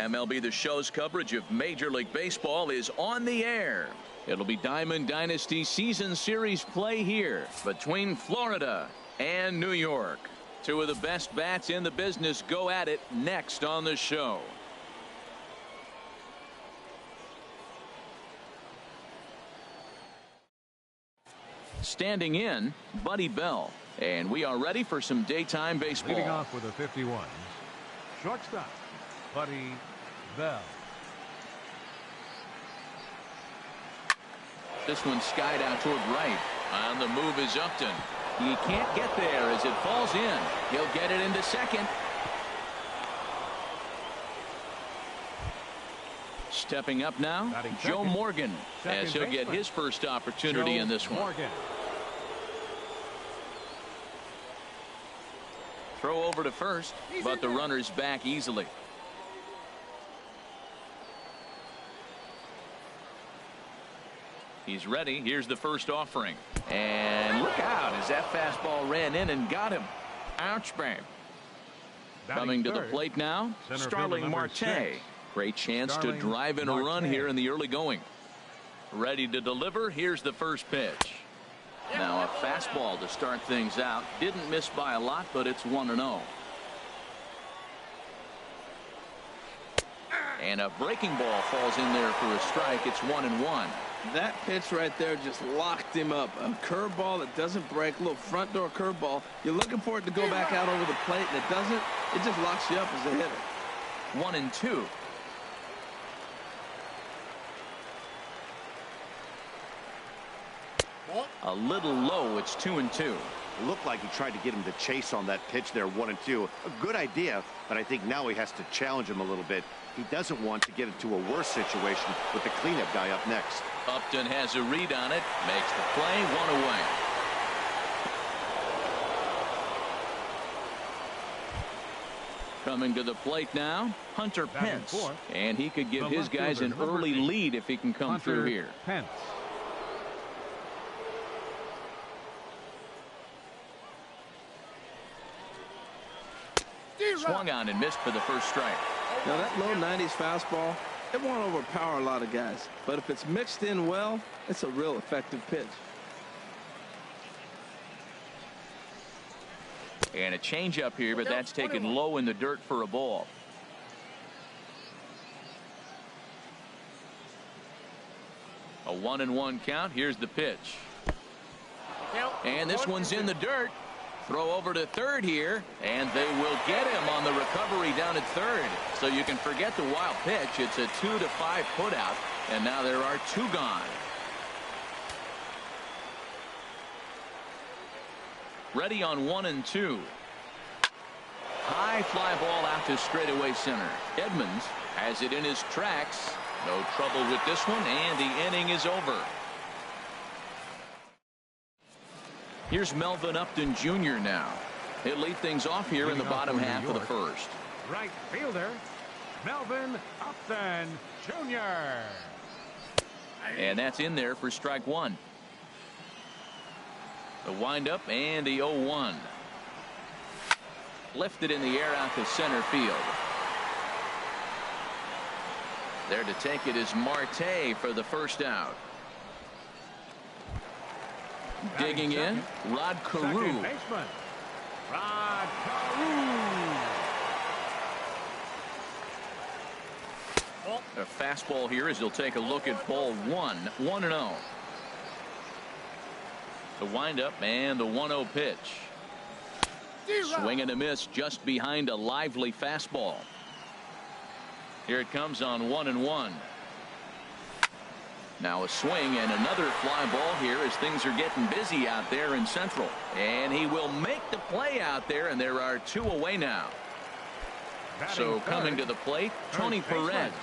MLB The Show's coverage of Major League Baseball is on the air. It'll be Diamond Dynasty Season Series play here between Florida and New York. Two of the best bats in the business go at it next on the show. Standing in, Buddy Bell. And we are ready for some daytime baseball. Leading off with a 51. Shortstop, Buddy Bell. This one skied out toward right. On the move is Upton. He can't get there as it falls in. He'll get it into second. Stepping up now, Joe Morgan, as he'll get his first opportunity in this one. Throw over to first, but the runner's back easily. He's ready. Here's the first offering. And look out as that fastball ran in and got him. Ouch, babe. Coming to the plate now, Starling Marte. Great chance to drive in a run here in the early going. Ready to deliver. Here's the first pitch. Now a fastball to start things out. Didn't miss by a lot, but it's 1-0. And a breaking ball falls in there for a strike. It's 1-1. That pitch right there just locked him up. A curveball that doesn't break, a little front door curveball. You're looking for it to go back out over the plate, and it doesn't. It just locks you up as a hitter. 1-2. A little low. It's 2-2. It looked like he tried to get him to chase on that pitch there, 1-2. A good idea, but I think now he has to challenge him a little bit. He doesn't want to get into a worse situation with the cleanup guy up next. Upton has a read on it, makes the play, 1 away. Coming to the plate now, Hunter Pence, and he could give his guys an early lead if he can come through here. Pence. Swung on and missed for the first strike. Now that low 90s fastball, it won't overpower a lot of guys, but if it's mixed in well, it's a real effective pitch. And a changeup here, but that's taken low in the dirt for a ball. A 1-1 count. Here's the pitch. And this one's in the dirt. Throw over to third here, and they will get him on the recovery down at third. So you can forget the wild pitch. It's a 2-5 putout, and now there are 2 gone. Ready on 1-2. High fly ball out to straightaway center. Edmonds has it in his tracks. No trouble with this one, and the inning is over. Here's Melvin Upton Jr. now. He'll lead things off here in the bottom half of the first. Right fielder, Melvin Upton Jr. And that's in there for strike 1. The windup and the 0-1. Lifted in the air out to center field. There to take it is Marte for the first out. Digging in, Rod Carew. Rod Carew. A fastball here as he'll take a look at ball 1. 1-0. The windup and the 1-0 pitch. Swing and a miss just behind a lively fastball. Here it comes on 1-1. Now a swing and another fly ball here as things are getting busy out there in Central. And he will make the play out there, and there are 2 away now. So coming to the plate, Tony Perez.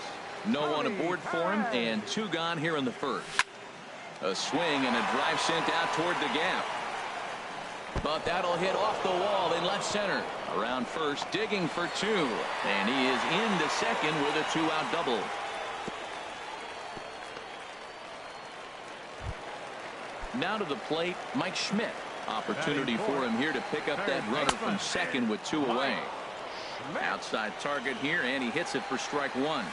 No one aboard for him, and 2 gone here in the first. A swing and a drive sent out toward the gap. But that'll hit off the wall in left center. Around first, digging for 2. And he is into second with a 2-out double. Now to the plate, Mike Schmidt. Opportunity for him here to pick up that runner from second with 2 away. Outside target here, and he hits it for strike one.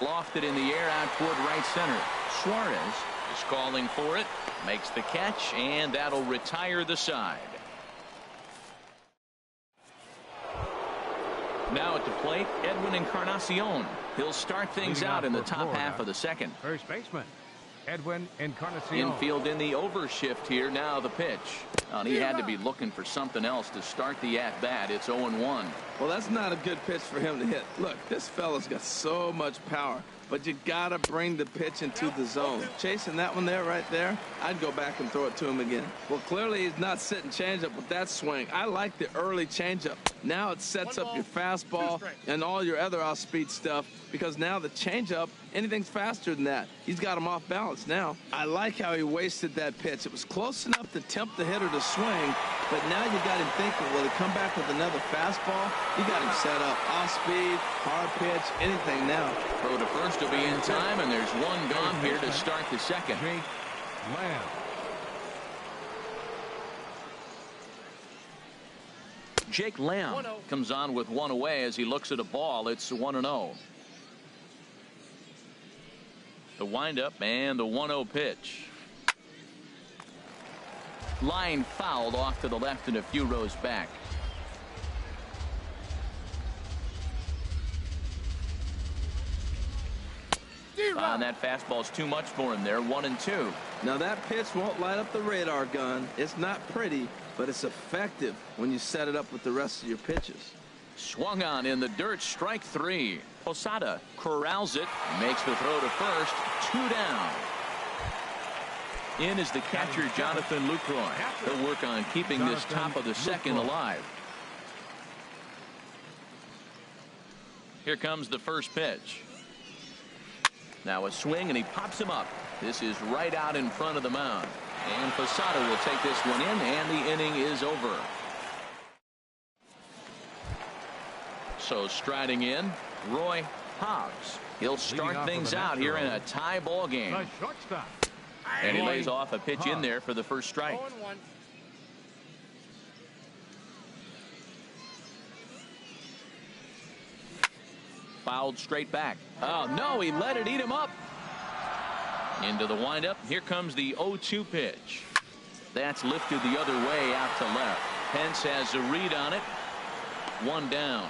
Lofted in the air out toward right center. Suarez is calling for it, makes the catch, and that'll retire the side. Now at the plate, Edwin Encarnacion. He'll start things out in the top half of the second. First baseman, Edwin Encarnacion. Infield in the overshift here. Now the pitch. And he had to be looking for something else to start the at-bat. It's 0-1. Well, that's not a good pitch for him to hit. Look, this fella's got so much power, but you got to bring the pitch into the zone. Chasing that one there, right there, I'd go back and throw it to him again. Well, clearly he's not sitting changeup with that swing. I like the early changeup. Now it sets up your fastball and all your other off-speed stuff, because now the changeup, anything's faster than that. He's got him off balance now. I like how he wasted that pitch. It was close enough to tempt the hitter to swing, but now you got him thinking, will he come back with another fastball? You got him set up. Off-speed, hard pitch, anything now. Throw to first will be in time, and there's one gone here to start the second. Lamb. Jake Lamb comes on with one away as he looks at a ball. It's 1-0. The windup and the 1-0 pitch. Line fouled off to the left and a few rows back. And that fastball's too much for him there. 1-2. Now that pitch won't light up the radar gun. It's not pretty, but it's effective when you set it up with the rest of your pitches. Swung on in the dirt. Strike three. Posada corrals it. Makes the throw to first. 2 down. In is the catcher, Jonathan Lucroy. He'll work on keeping this top of the second alive. Here comes the first pitch. Now a swing, and he pops him up. This is right out in front of the mound. And Posada will take this one in, and the inning is over. So striding in, Roy Hobbs. He'll start things out here in a tie ball game. The shortstop. And he lays off a pitch in there for the first strike. 0-1. Fouled straight back. Oh, no, he let it eat him up. Into the windup. Here comes the 0-2 pitch. That's lifted the other way out to left. Pence has a read on it. 1 down.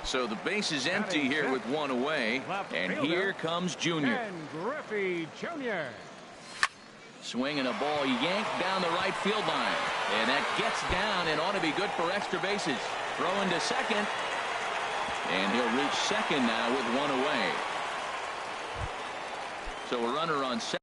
So the base is empty here with 1 away. And here comes Junior. Ken Griffey Jr. Swinging a ball yanked down the right field line. And that gets down and ought to be good for extra bases. Throw into second. And he'll reach second now with 1 away. So a runner on second.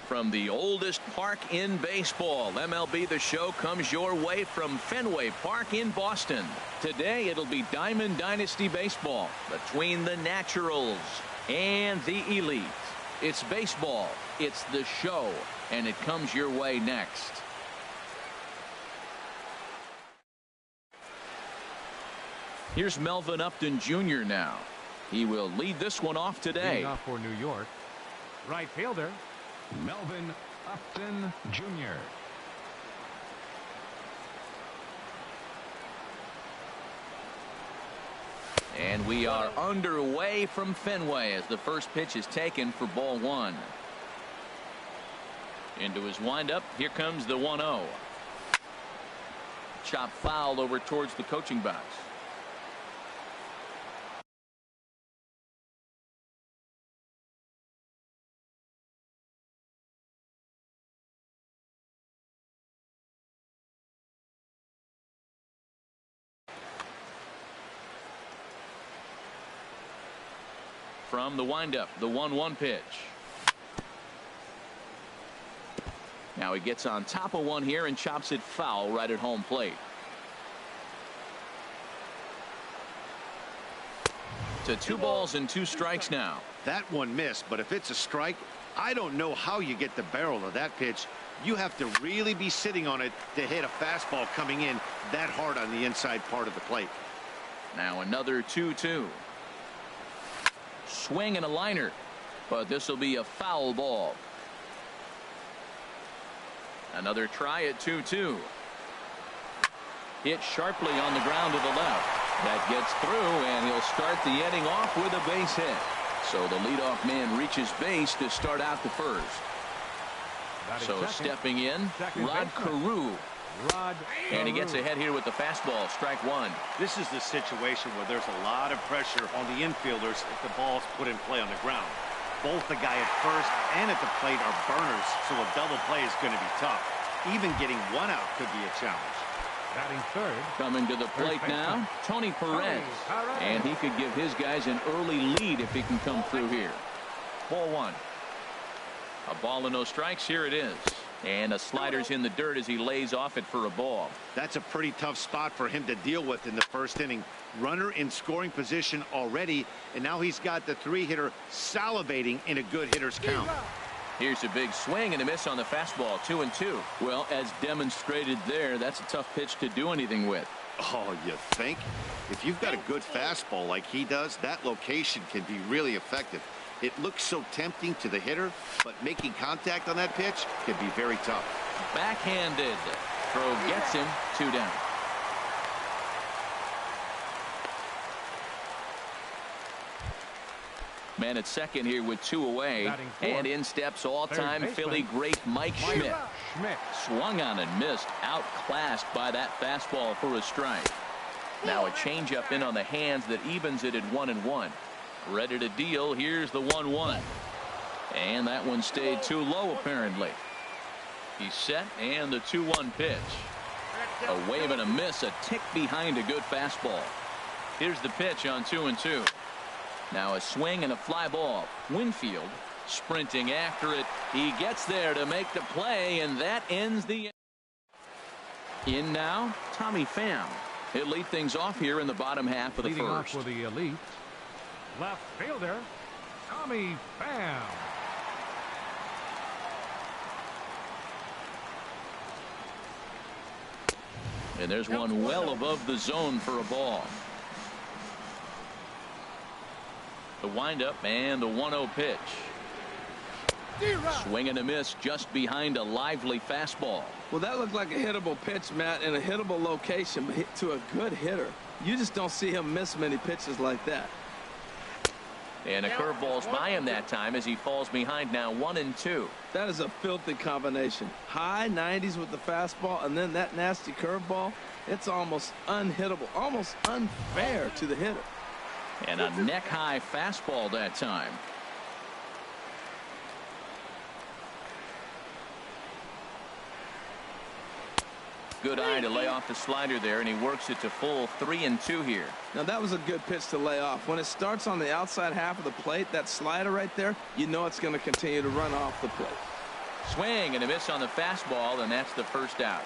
From the oldest park in baseball, MLB The Show comes your way from Fenway Park in Boston. Today it'll be Diamond Dynasty Baseball between the Naturals and the Elite. It's baseball, it's The Show, and it comes your way next. Here's Melvin Upton Jr. now. He will lead this one off today. Leading off for New York, right fielder Melvin Upton Jr. And we are underway from Fenway as the first pitch is taken for ball one. Into his windup. Here comes the 1-0. Chop foul over towards the coaching box. From the windup, the 1-1 pitch. Now he gets on top of one here and chops it foul right at home plate. To 2 balls and 2 strikes now. That one missed, but if it's a strike, I don't know how you get the barrel of that pitch. You have to really be sitting on it to hit a fastball coming in that hard on the inside part of the plate. Now another 2-2. Swing and a liner, but this will be a foul ball. Another try at 2-2. Hit sharply on the ground to the left. That gets through, and he'll start the inning off with a base hit. So the leadoff man reaches base to start out the first. So stepping in, Rod Carew. And he gets ahead here with the fastball, strike one. This is the situation where there's a lot of pressure on the infielders if the ball's put in play on the ground. Both the guy at first and at the plate are burners, so a double play is going to be tough. Even getting one out could be a challenge. Batting third. Coming to the plate now, Tony Perez. And he could give his guys an early lead if he can come through here. Ball one. A ball and no strikes. Here it is. And a slider's in the dirt as he lays off it for a ball. That's a pretty tough spot for him to deal with in the first inning. Runner in scoring position already, and now he's got the 3-hitter salivating in a good hitter's count. Here's a big swing and a miss on the fastball, 2-2. Well, as demonstrated there, that's a tough pitch to do anything with. Oh, you think? If you've got a good fastball like he does, that location can be really effective. It looks so tempting to the hitter, but making contact on that pitch can be very tough. Backhanded. Throw gets him, 2 down. Man at second here with 2 away. And in steps all-time Philly great Mike Schmidt. Swung on and missed. Outclassed by that fastball for a strike. Now a changeup in on the hands that evens it at 1-1. Ready to deal. Here's the 1-1. And that one stayed too low apparently. He's set, and the 2-1 pitch. A wave and a miss, a tick behind a good fastball. Here's the pitch on 2-2. Now a swing and a fly ball. Winfield sprinting after it. He gets there to make the play, and that ends the in now. Tommy Pham. He'll lead things off here in the bottom half of the Leading first. off for the Elite, left fielder Tommy Pham. And there's one well above the zone for a ball. The windup and the 1-0 pitch. Swing and a miss just behind a lively fastball. Well, that looked like a hittable pitch, Matt, in a hittable location to a good hitter. You just don't see him miss many pitches like that. And a curveball's by him that time as he falls behind now 1-2. That is a filthy combination. High 90s with the fastball and then that nasty curveball. It's almost unhittable, almost unfair to the hitter. And a neck-high fastball that time. Good eye to lay off the slider there, and he works it to full 3-2 here. Now that was a good pitch to lay off. When it starts on the outside half of the plate, that slider right there, you know it's going to continue to run off the plate. Swing and a miss on the fastball, and that's the first out.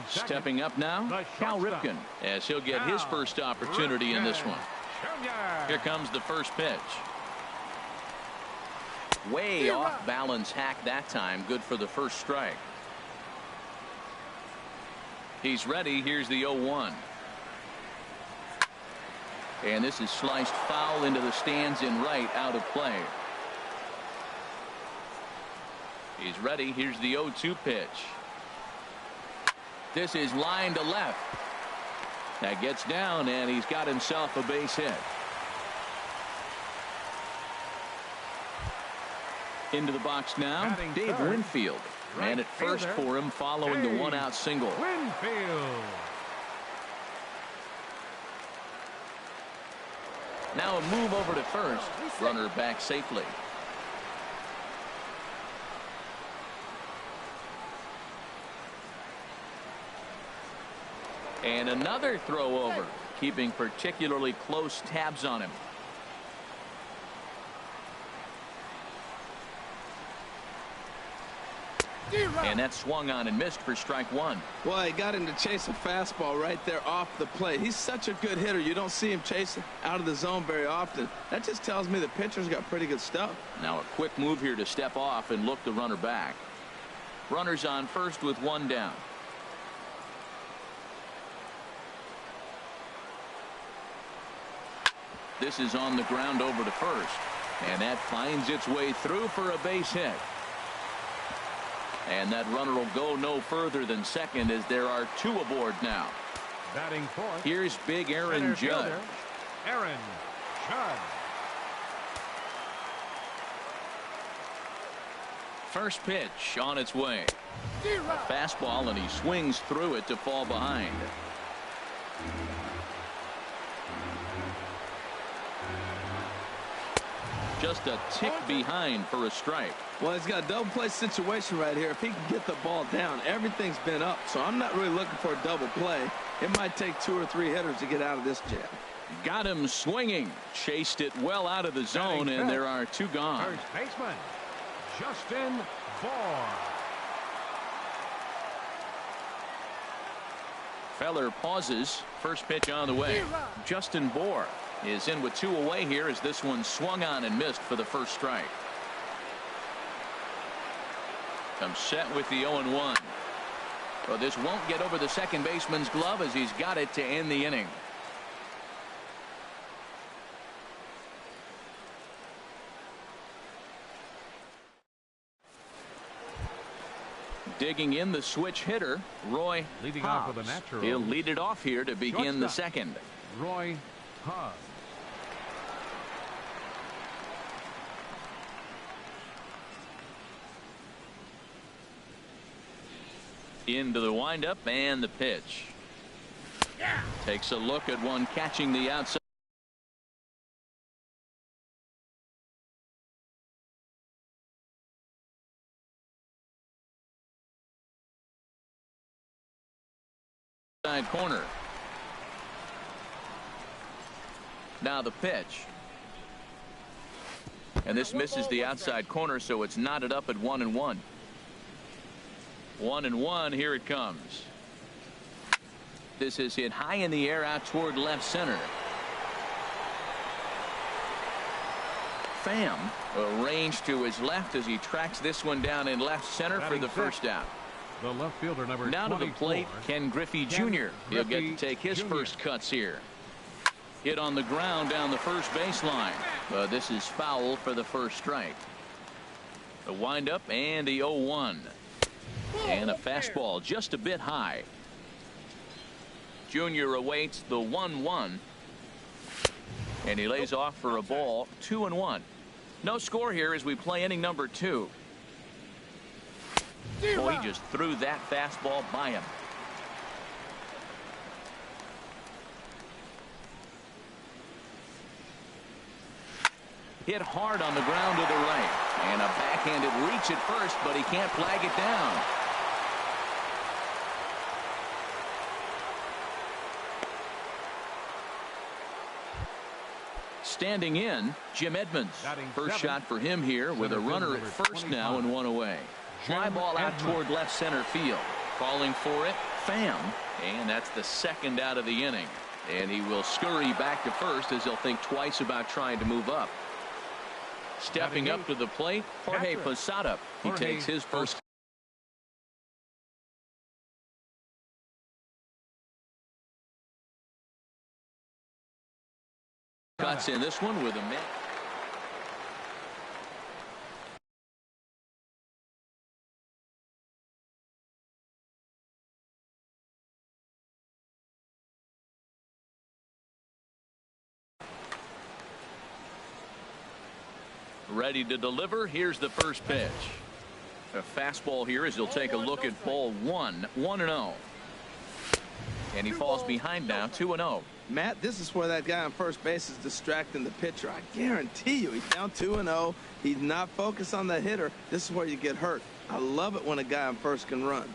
Stepping up now, Cal Ripken, as he'll get his first opportunity in this one. Here comes the first pitch. Way off balance hack that time. Good for the first strike. He's ready. Here's the 0-1. And this is sliced foul into the stands in right, out of play. He's ready. Here's the 0-2 pitch. This is line to left. That gets down, and he's got himself a base hit. Into the box now, Dave Winfield. Ran at first for him following the one-out single. Winfield. Now a move over to first. Runner back safely. And another throw over, keeping particularly close tabs on him. And that swung on and missed for strike one. Well, he got him to chase a fastball right there off the plate. He's such a good hitter. You don't see him chasing out of the zone very often. That just tells me the pitcher's got pretty good stuff. Now a quick move here to step off and look the runner back. Runners on first with one down. This is on the ground over to first. And that finds its way through for a base hit. And that runner will go no further than second as there are two aboard now. Batting fourth. Here's big Aaron Judge. Aaron Judge. First pitch on its way. A fastball, and he swings through it to fall behind. Just a tick behind for a strike. Well, he's got a double play situation right here. If he can get the ball down, everything's been up. So I'm not really looking for a double play. It might take 2 or 3 hitters to get out of this jam. Got him swinging. Chased it well out of the zone, and there are two gone. First baseman, Justin Bohr. Feller pauses. First pitch on the way. Justin Bohr is in with 2 away here as this one swung on and missed for the first strike. Comes set with the 0-1. Well, this won't get over the second baseman's glove as he's got it to end the inning. Digging in the switch hitter, Roy Leading Hobbs. off with a natural. He'll lead it off here to begin the second. Roy Hobbs. Into the windup and the pitch. Takes a look at one catching the outside corner. Now the pitch. And this misses the outside corner, so it's knotted up at 1-1. 1-1. Here it comes. This is hit high in the air out toward left center. Pham arranged to his left as he tracks this one down in left center for the first out. The left fielder, number Down to the 24, plate, Ken Griffey Jr. He'll get to take his first cuts here. Hit on the ground down the first baseline. But this is foul for the first strike. The windup and the 0-1. And a fastball just a bit high. Junior awaits the 1-1. And he lays off for a ball. 2-1. No score here as we play inning number 2. Boy, he just threw that fastball by him. Hit hard on the ground to the right. And a backhanded reach at first, but he can't flag it down. Standing in, Jim Edmonds. First shot for him here with a runner at first now and one away. Fly ball out toward left center field. Calling for it, Pham. And that's the second out of the inning. And he will scurry back to first as he'll think twice about trying to move up. Stepping up to the plate, frankjfUSA. He takes his first. Cuts in this one with a miss. Ready to deliver. Here's the first pitch. A fastball here as he'll take a look at ball one. 1-0. And he falls behind now, 2-0. Matt, this is where that guy on first base is distracting the pitcher. I guarantee you, he's down 2-0. He's not focused on the hitter. This is where you get hurt. I love it when a guy on first can run.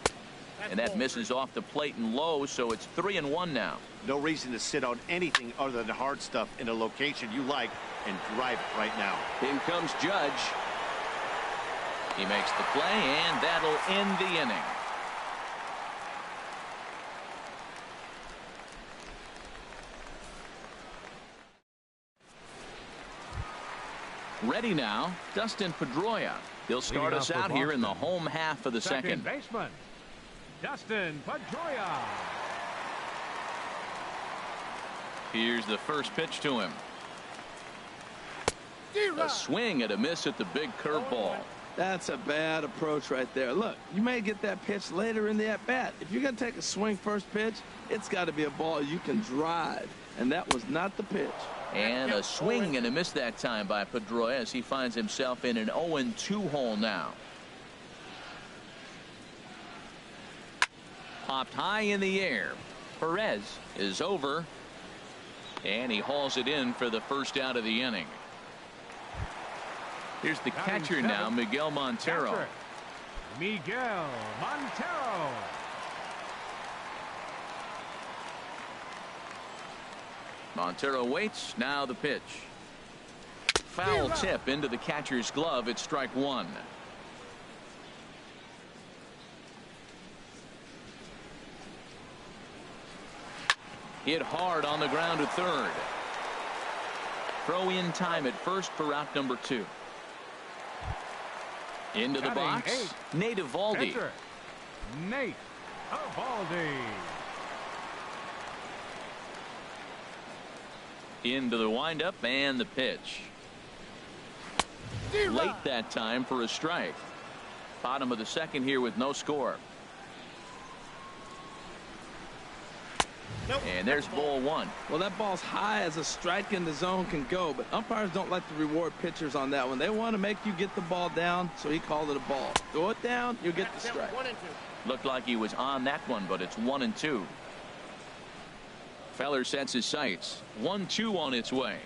And that misses off the plate and low, so it's 3-1 now. No reason to sit on anything other than the hard stuff in a location you like and drive it right now. In comes Judge. He makes the play, and that'll end the inning. Ready now, Dustin Pedroia. He'll start us out here in the home half of the second. Baseman, Dustin Pedroia. Here's the first pitch to him. A swing and a miss at the big curveball. That's a bad approach right there. Look, you may get that pitch later in the at-bat. If you're going to take a swing first pitch, it's got to be a ball you can drive. And that was not the pitch. And a swing and a miss that time by Pedroia as he finds himself in an 0-2 hole now. Popped high in the air. Perez is over. And he hauls it in for the first out of the inning. Here's the catcher now, Miguel Montero. Miguel Montero. Montero waits. Now the pitch. Foul tip into the catcher's glove. It's strike one. Hit hard on the ground to third. Throw in time at first for out number 2. Into the box, Nate Eovaldi. Nate Eovaldi. Into the windup and the pitch. Late that time for a strike. Bottom of the second here with no score. And there's ball one. Well, that ball's high as a strike in the zone can go, but umpires don't like to reward pitchers on that one. They want to make you get the ball down, so he called it a ball. Throw it down, you get the strike. Looked like he was on that one, but it's 1-2. Feller sets his sights. 1-2 on its way.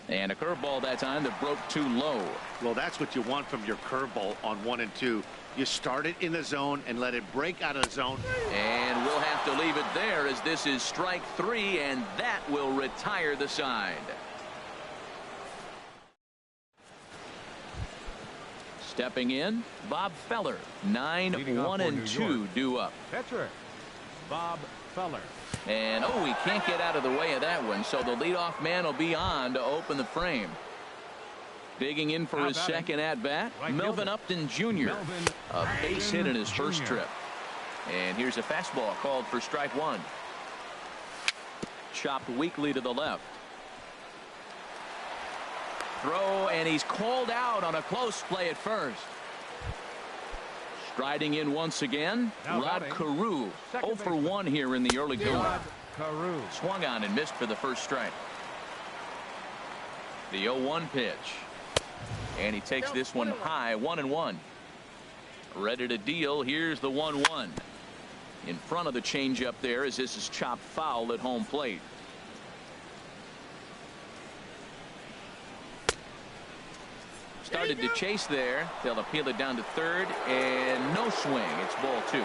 And a curveball that time that broke too low. Well, that's what you want from your curveball on 1-2. You start it in the zone and let it break out of the zone. And we'll have to leave it there as this is strike 3, and that will retire the side. Stepping in, Bob Feller. 9-1-2 due up. Pitcher, Bob Feller. And he can't get out of the way of that one, so the leadoff man will be on to open the frame. Digging in for his second at-bat, Melvin Upton Jr. A base hit in his first trip. And here's a fastball called for strike one. Chopped weakly to the left. Throw, and he's called out on a close play at first. Striding in once again, Rod Carew. 0 for 1 here in the early going. Swung on and missed for the first strike. The 0-1 pitch. And he takes this one high, 1-1. Ready to deal. Here's the 1-1. In front of the changeup there as this is chopped foul at home plate. Started to chase there. They'll appeal it down to third, and no swing. It's ball 2.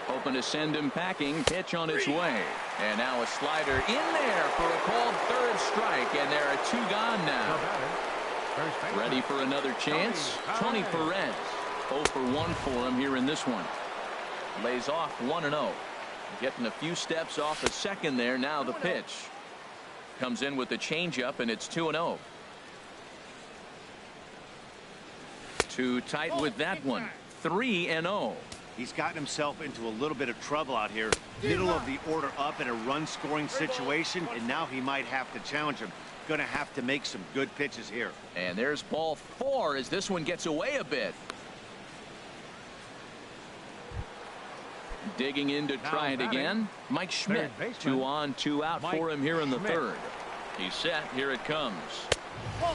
Hoping to send him packing. Pitch on its way. And now a slider in there for a called third strike. And there are 2 gone now. Ready for another chance. Tony Perez. 0 for 1 for him here in this one. Lays off 1-0. Getting a few steps off the second there. Now the pitch. Comes in with the changeup, and it's 2-0. Too tight with that one. 3-0. He's gotten himself into a little bit of trouble out here. Middle of the order up in a run-scoring situation, and now he might have to challenge him. Going to have to make some good pitches here. And there's ball 4 as this one gets away a bit. Digging in to try it again. Mike Schmidt. 2 on, 2 out for him here in the third. He's set. Here it comes.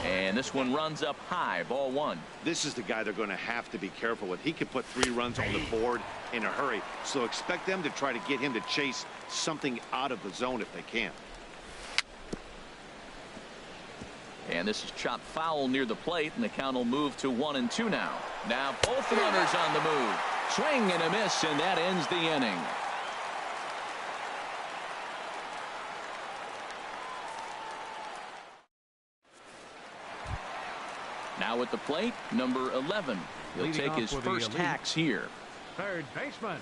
And this one runs up high. Ball 1. This is the guy they're going to have to be careful with. He could put 3 runs on the board in a hurry. So expect them to try to get him to chase something out of the zone if they can. And this is chopped foul near the plate, and the count will move to 1-2 now. Now both runners on the move. Swing and a miss, and that ends the inning. Now at the plate, number 11. He'll take his first hacks here. Third baseman,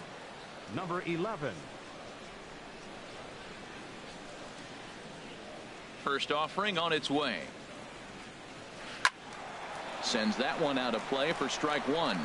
number 11. First offering on its way. Sends that one out of play for strike 1.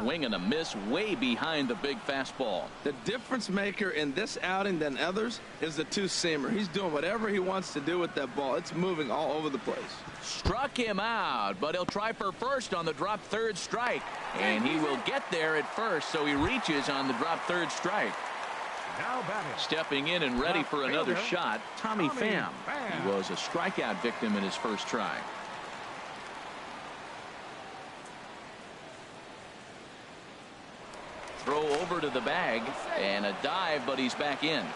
Swing and a miss way behind the big fastball. The difference maker in this outing than others is the 2-seamer. He's doing whatever he wants to do with that ball. It's moving all over the place. Struck him out, but he'll try for first on the drop third strike. And he will get there at first, so he reaches on the drop third strike. Now batting. Stepping in and ready for another shot, Tommy Pham. He was a strikeout victim in his first try. Throw over to the bag and a dive, but he's back in.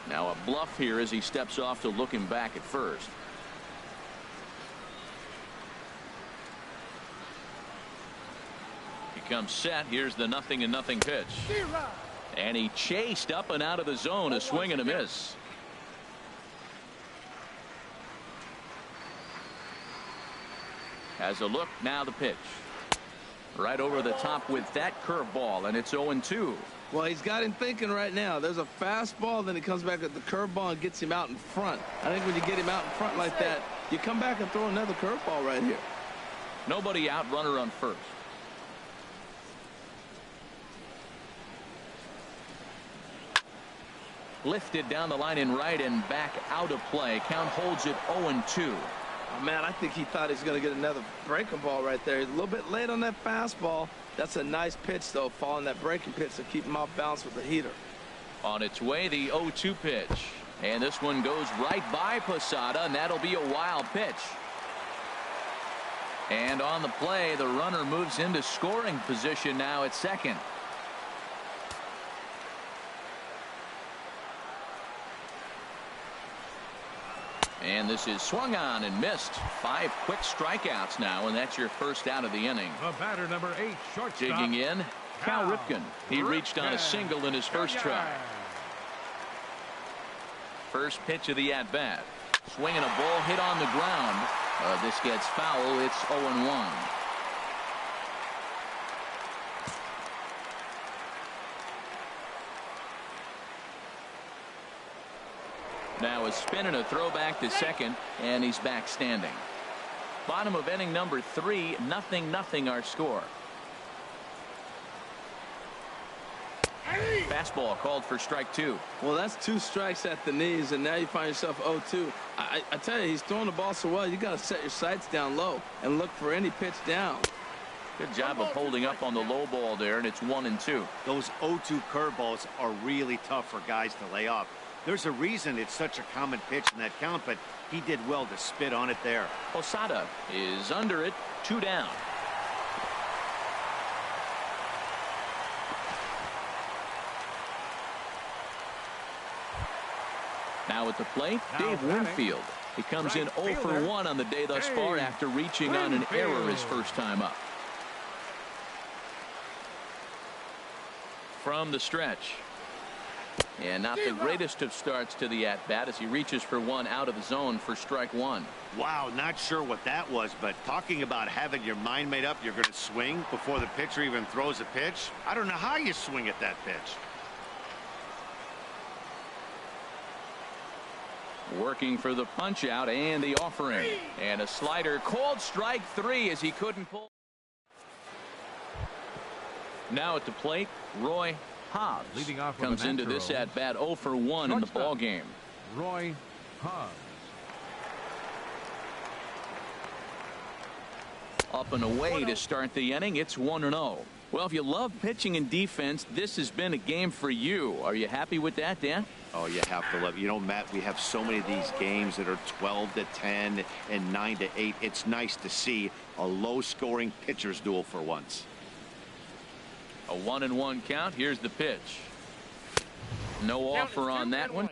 Now a bluff here as he steps off to look him back at first. He comes set. Here's the 0-0 pitch. And he chased up and out of the zone. A swing and a miss. Has a look. Now the pitch. Right over the top with that curveball, and it's 0-2. Well, he's got him thinking right now. There's a fastball, then he comes back with the curveball and gets him out in front. I think when you get him out in front like that, you come back and throw another curveball right here. Nobody out, runner on first. Lifted down the line in right and back out of play. Count holds it 0-2. Oh, man, I think he thought he was going to get another breaking ball right there. He's a little bit late on that fastball. That's a nice pitch, though, following that breaking pitch to keep him off balance with the heater. On its way, the 0-2 pitch. And this one goes right by Posada, and that'll be a wild pitch. And on the play, the runner moves into scoring position now at second. And this is swung on and missed. 5 quick strikeouts now, and that's your first out of the inning. The batter, number 8, shortstop. Digging in, Cal Ripken. He reached on a single in his first try. First pitch of the at-bat. Swinging a ball hit on the ground. This gets foul. It's 0-1. Now a spin and a throw back to second, and he's back standing. Bottom of inning number 3, 0-0 our score. Fastball called for strike 2. Well, that's 2 strikes at the knees, and now you find yourself 0-2. I tell you, he's throwing the ball so well, you got to set your sights down low and look for any pitch down. Good job of holding up on the low ball there, and it's 1-2. Those 0-2 curveballs are really tough for guys to lay off. There's a reason it's such a common pitch in that count, but he did well to spit on it there. Posada is under it, 2 down. Now at the plate, Dave Winfield. He comes in 0 for 1 on the day thus far after reaching on an error his first time up. From the stretch. And not the greatest of starts to the at-bat as he reaches for one out of the zone for strike one. Wow, not sure what that was, but talking about having your mind made up you're going to swing before the pitcher even throws a pitch. I don't know how you swing at that pitch. Working for the punch out and the offering. And a slider called strike three as he couldn't pull. Now at the plate, Roy Hobbs leading off comes into this at bat 0 for 1 in the ball game. Roy Hobbs. Up and away to start the inning. It's 1-0. Well, if you love pitching and defense, this has been a game for you. Are you happy with that, Dan? Oh, you have to love it. You know, Matt, we have so many of these games that are 12-10 and 9-8. It's nice to see a low-scoring pitcher's duel for once. A 1-1 count. Here's the pitch. No offer on that one.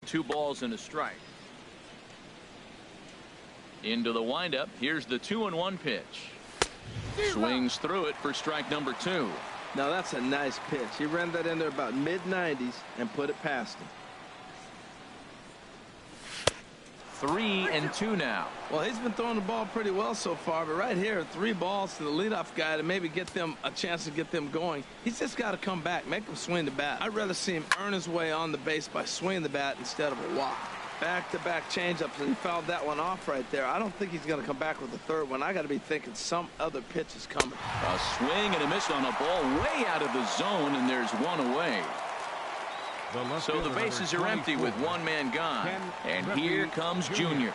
Two balls and a strike. Into the windup. Here's the 2-1 pitch. Swings through it for strike number 2. Now that's a nice pitch. He ran that in there about mid-90s and put it past him. 3-2 now. Well, he's been throwing the ball pretty well so far, but right here, 3 balls to the leadoff guy to maybe get them a chance to get them going. He's just got to come back, make him swing the bat. I'd rather see him earn his way on the base by swinging the bat instead of a walk. Back-to-back changeups, and he fouled that one off right there. I don't think he's going to come back with the third one. I got to be thinking some other pitch is coming. A swing and a miss on a ball way out of the zone, and there's one away. So the bases are empty with one man gone. And here comes Junior.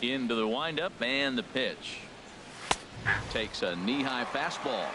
Into the windup and the pitch. Takes a knee-high fastball.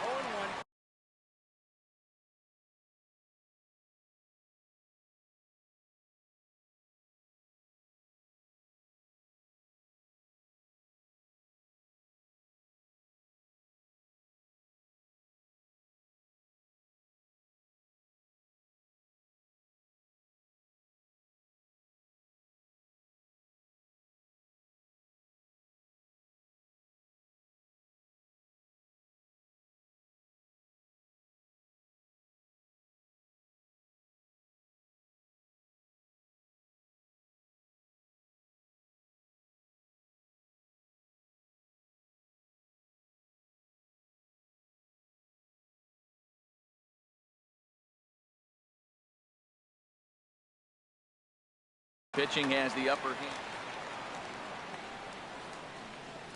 Pitching has the upper hand.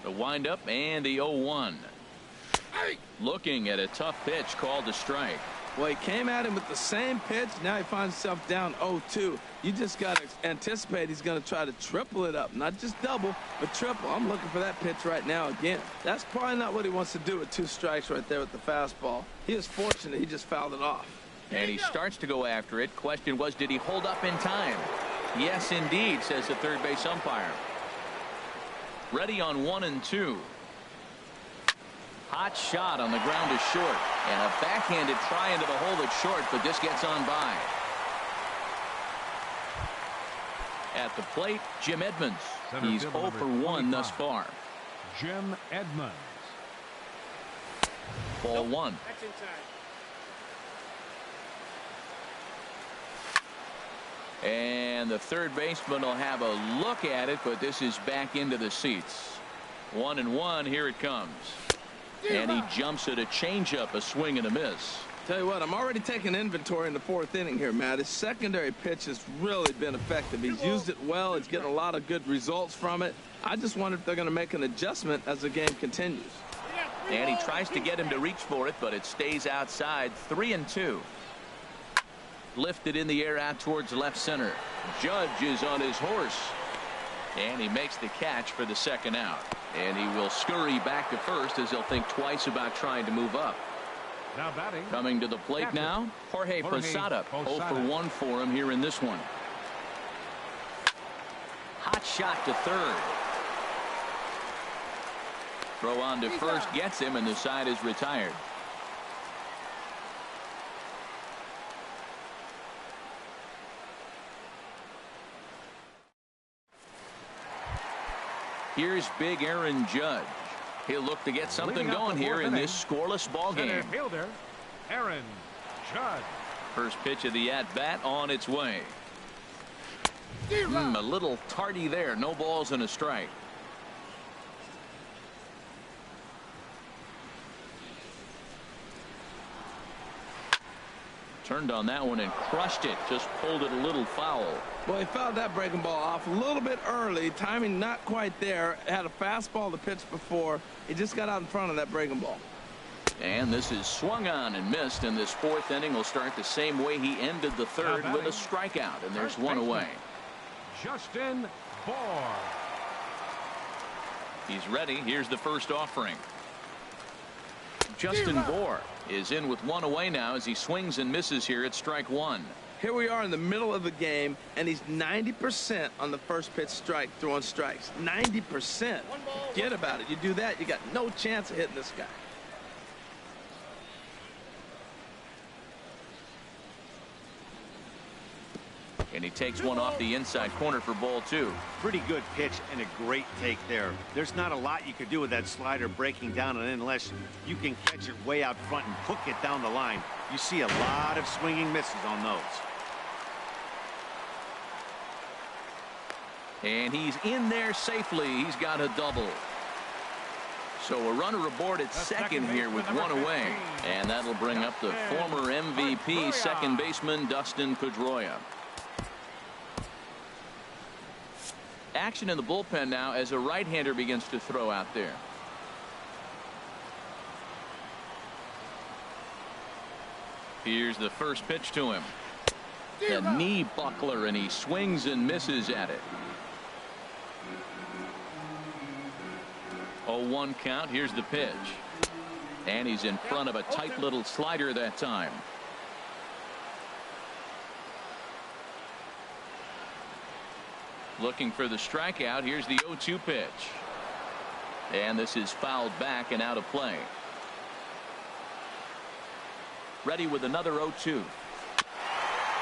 The windup and the 0-1. Looking at a tough pitch called a strike. Well, he came at him with the same pitch. Now he finds himself down 0-2. You just got to anticipate he's going to try to triple it up. Not just double, but triple. I'm looking for that pitch right now again. That's probably not what he wants to do with 2 strikes right there with the fastball. He is fortunate he just fouled it off. And he starts to go after it. Question was, did he hold up in time? Yes, indeed, says the third base umpire. Ready on 1-2. Hot shot on the ground is short. And a backhanded try into the hole that's short, but this gets on by. At the plate, Jim Edmonds. He's 0 for 1 thus far. Jim Edmonds. Ball 1. That's inside. And the third baseman will have a look at it, but this is back into the seats. 1-1. Here it comes. And he jumps at a changeup, a swing and a miss. Tell you what, I'm already taking inventory in the 4th inning here, Matt. His secondary pitch has really been effective. He's used it well. He's getting a lot of good results from it. I just wonder if they're going to make an adjustment as the game continues. And he tries to get him to reach for it, but it stays outside. 3-2. Lifted in the air out towards left center. Judge is on his horse. And he makes the catch for the second out. And he will scurry back to first as he'll think twice about trying to move up. Now batting. Coming to the plate Catcher. now, Jorge Posada. 0 for 1 for him here in this one. Hot shot to third. Throw on to first gets him, and the side is retired. Here's big Aaron Judge. He'll look to get something going here in this scoreless ball game. Center fielder, Aaron Judge. First pitch of the at-bat on its way. A little tardy there. No balls and a strike. Turned on that one and crushed it. Just pulled it a little foul. Well, he fouled that breaking ball off a little bit early. Timing not quite there. Had a fastball to pitch before. He just got out in front of that breaking ball. And this is swung on and missed, and this fourth inning will start the same way he ended the third with a strikeout, and there's one away. Justin Bour. He's ready. Here's the first offering. Justin Bour is in with one away now as he swings and misses here at strike one. Here we are in the middle of the game, and he's 90% on the first pitch strike, throwing strikes. 90%. Forget about it. You do that, you got no chance of hitting this guy. And he takes one off the inside corner for ball two. Pretty good pitch and a great take there. There's not a lot you could do with that slider breaking down, and unless you can catch it way out front and hook it down the line, you see a lot of swinging misses on those. And he's in there safely. He's got a double. So a runner aboard at second here with one away. And that'll bring up the former MVP second baseman Dustin Pedroia. Action in the bullpen now as a right-hander begins to throw out there. Here's the first pitch to him. The knee buckler, and he swings and misses at it. 0-1 count. Here's the pitch. And he's in front of a tight little slider that time. Looking for the strikeout. Here's the 0-2 pitch. And this is fouled back and out of play. Ready with another 0-2.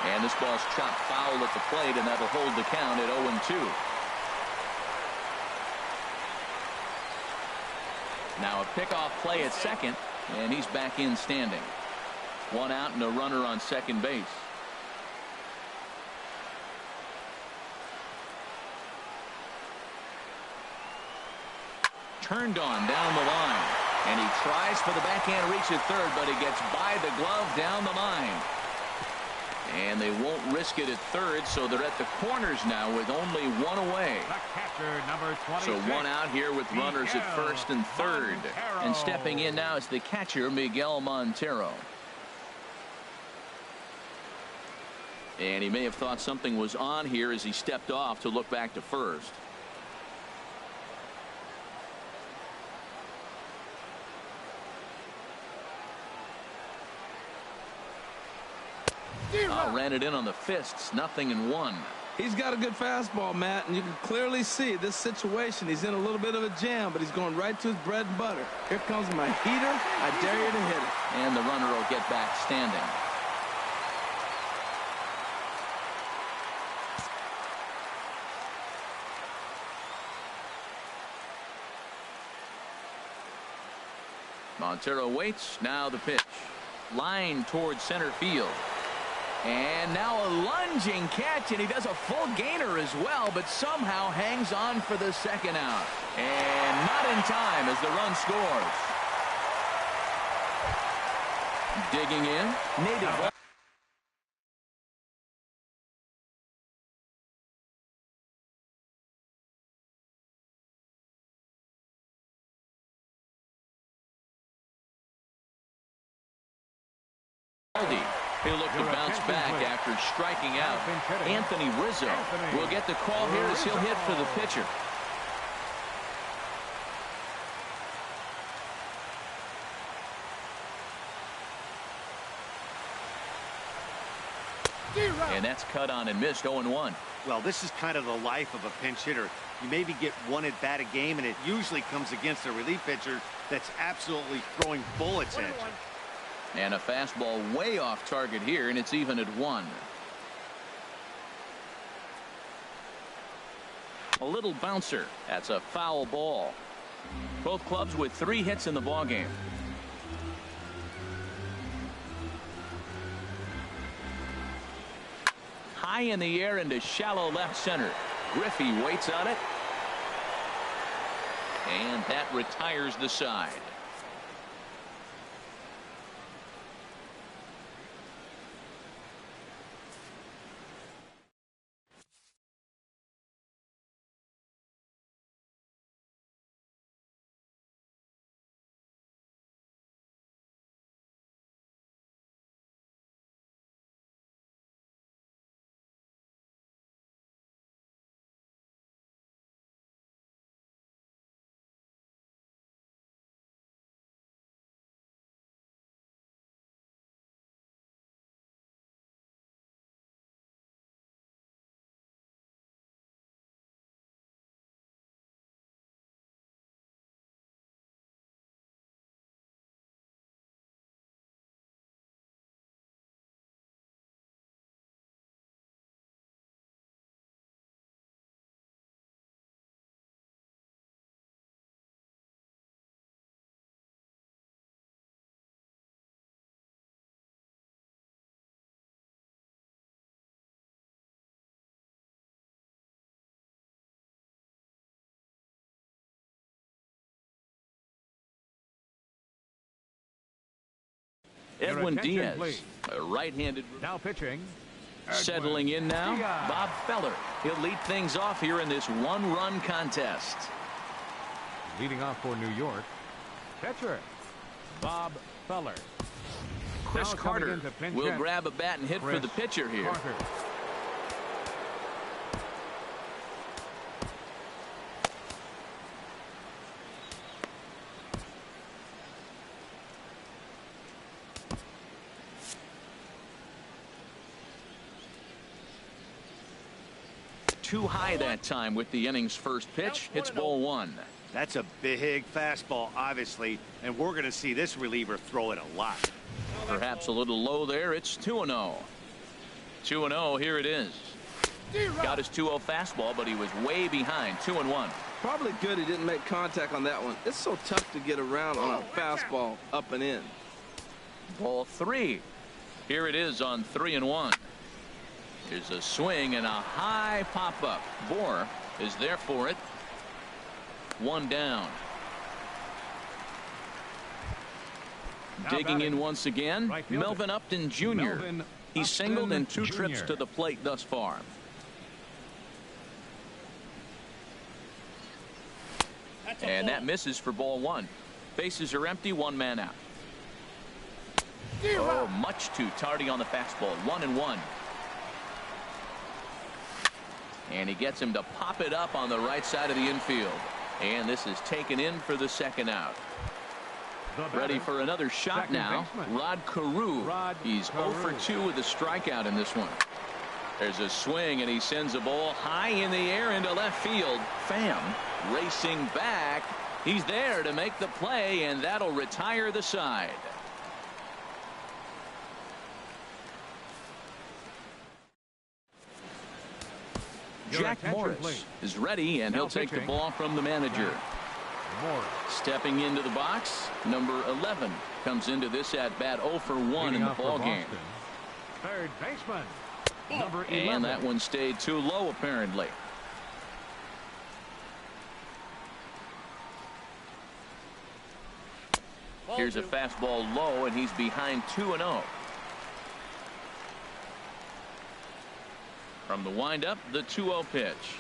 And this ball's chopped foul at the plate, and that'll hold the count at 0-2. Now a pickoff play at second, and he's back in standing. One out and a runner on second base. Turned on down the line, and he tries for the backhand reach at third, but he gets by the glove down the line. And they won't risk it at third, so they're at the corners now with only one away. Catcher, number 26. So one out here with runners at first and third. And stepping in now is the catcher, Miguel Montero. And he may have thought something was on here as he stepped off to look back to first. Ran it in on the fists. 0-1. He's got a good fastball, Matt, and you can clearly see this situation. He's in a little bit of a jam, but he's going right to his bread and butter. Here comes my heater. I dare you to hit it. And the runner will get back standing. Montero waits. Now the pitch. Line towards center field. And now a lunging catch, and he does a full gainer as well, but somehow hangs on for the second out. And not in time as the run scores. Digging in. Native. He'll look to bounce back after striking out. Anthony Rizzo will get the call here as he'll hit for the pitcher. And that's cut on and missed. 0-1. Well, this is kind of the life of a pinch hitter. You maybe get one at bat a game, and it usually comes against a relief pitcher that's absolutely throwing bullets at you. And a fastball way off target here, and it's even at 1. A little bouncer. That's a foul ball. Both clubs with 3 hits in the ballgame. High in the air into shallow left center. Griffey waits on it. And that retires the side. Edwin Diaz, a right-handed. Now pitching. Settling in now, Bob Feller. He'll lead things off here in this one-run contest. Leading off for New York, pitcher Bob Feller. Chris Carter will grab a bat and hit for the pitcher here. Carter. Too high that time with the inning's first pitch. It's ball 1. That's a big fastball, obviously, and we're going to see this reliever throw it a lot. Perhaps a little low there. It's 2-0. 2-0. Here it is. Got his 2-0 fastball, but he was way behind. 2-1. Probably good he didn't make contact on that one. It's so tough to get around on a fastball up and in. Ball 3. Here it is on 3-1. There's a swing and a high pop-up. Bohr is there for it. 1 down. Digging in once again, Melvin Upton Jr. He's singled in 2 trips to the plate thus far. And that misses for ball 1. Bases are empty, 1 man out. Oh, much too tardy on the fastball. 1-1. And he gets him to pop it up on the right side of the infield. And this is taken in for the 2nd out. Ready for another shot now. Rod Carew. He's 0 for 2 with a strikeout in this one. There's a swing, and he sends a ball high in the air into left field. Pham racing back. He's there to make the play, and that'll retire the side. Jack Morris is ready, and he'll take the ball from the manager. Stepping into the box, number 11 comes into this at bat 0 for 1 in the ball game. Third baseman, number 11. And that one stayed too low apparently. Here's a fastball low, and he's behind 2-0. From the windup, the 2-0 pitch.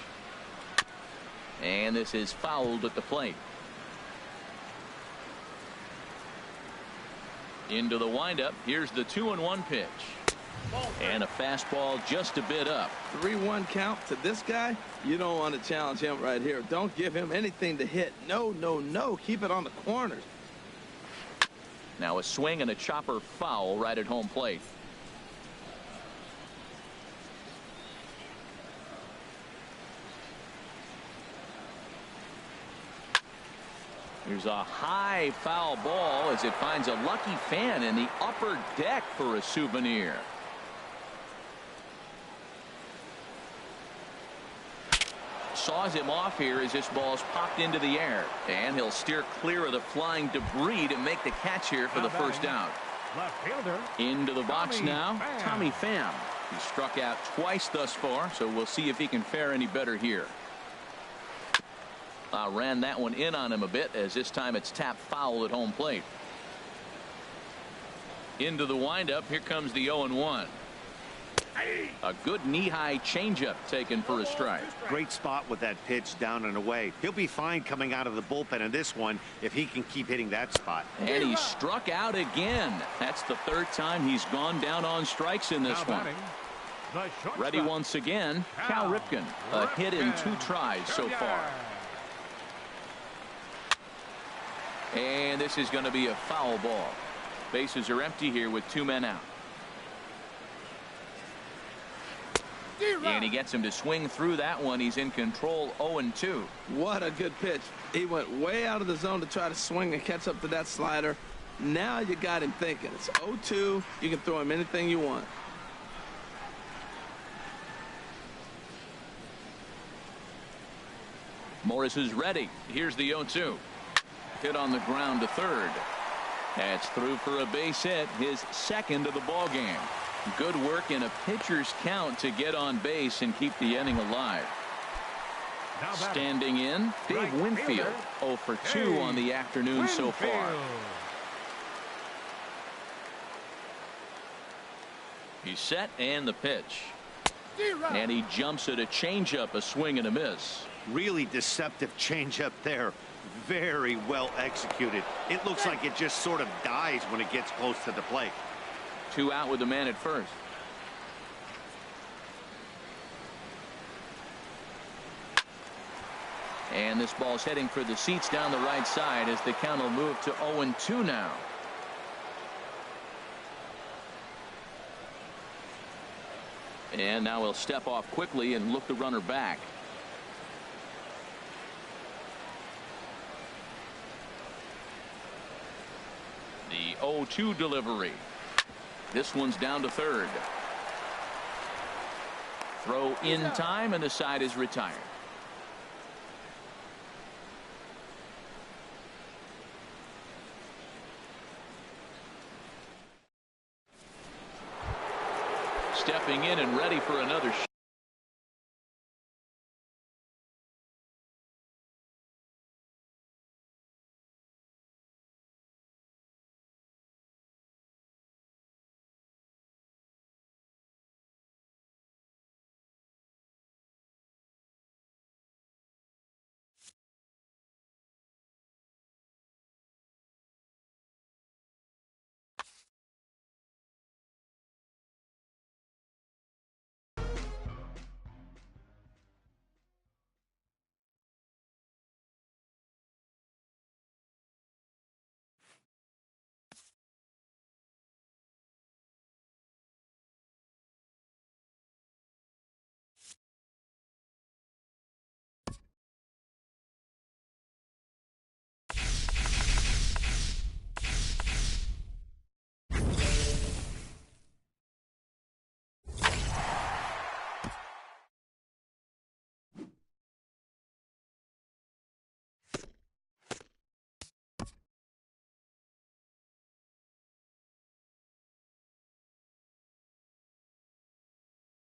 And this is fouled at the plate. Into the windup. Here's the 2-1 pitch. And a fastball just a bit up. 3-1 count to this guy. You don't want to challenge him right here. Don't give him anything to hit. No, no, no. Keep it on the corners. Now a swing and a chopper foul right at home plate. Here's a high foul ball as it finds a lucky fan in the upper deck for a souvenir. Saws him off here as this ball's popped into the air, and he'll steer clear of the flying debris to make the catch here for the first out. Left fielder. Into the box now, Tommy Pham. He struck out twice thus far, so we'll see if he can fare any better here. Ran that one in on him a bit, as this time it's tapped foul at home plate. Into the windup, here comes the 0-1. A good knee-high changeup taken for a strike. Great spot with that pitch down and away. He'll be fine coming out of the bullpen in this one if he can keep hitting that spot. And he struck out again. That's the third time he's gone down on strikes in this one. Ready once again, Cal Ripken. A hit in 2 tries so far. And this is going to be a foul ball. Bases are empty here with 2 men out. And he gets him to swing through that one. He's in control, 0-2. What a good pitch. He went way out of the zone to try to swing and catch up to that slider. Now you got him thinking. It's 0-2. You can throw him anything you want. Morris is ready. Here's the 0-2. Hit on the ground to third. That's through for a base hit, his second of the ball game. Good work in a pitcher's count to get on base and keep the inning alive. Standing in, Dave Winfield, 0 for 2 on the afternoon so far. He's set, and the pitch. And he jumps at a changeup, a swing and a miss. Really deceptive changeup there. Very well executed. It looks like it just sort of dies when it gets close to the plate. 2 out with the man at first. And this ball's heading for the seats down the right side as the count will move to 0-2 now. And now he'll step off quickly and look the runner back. The 0-2 delivery. This one's down to third. Throw in time, and the side is retired. Stepping in and ready for another shot.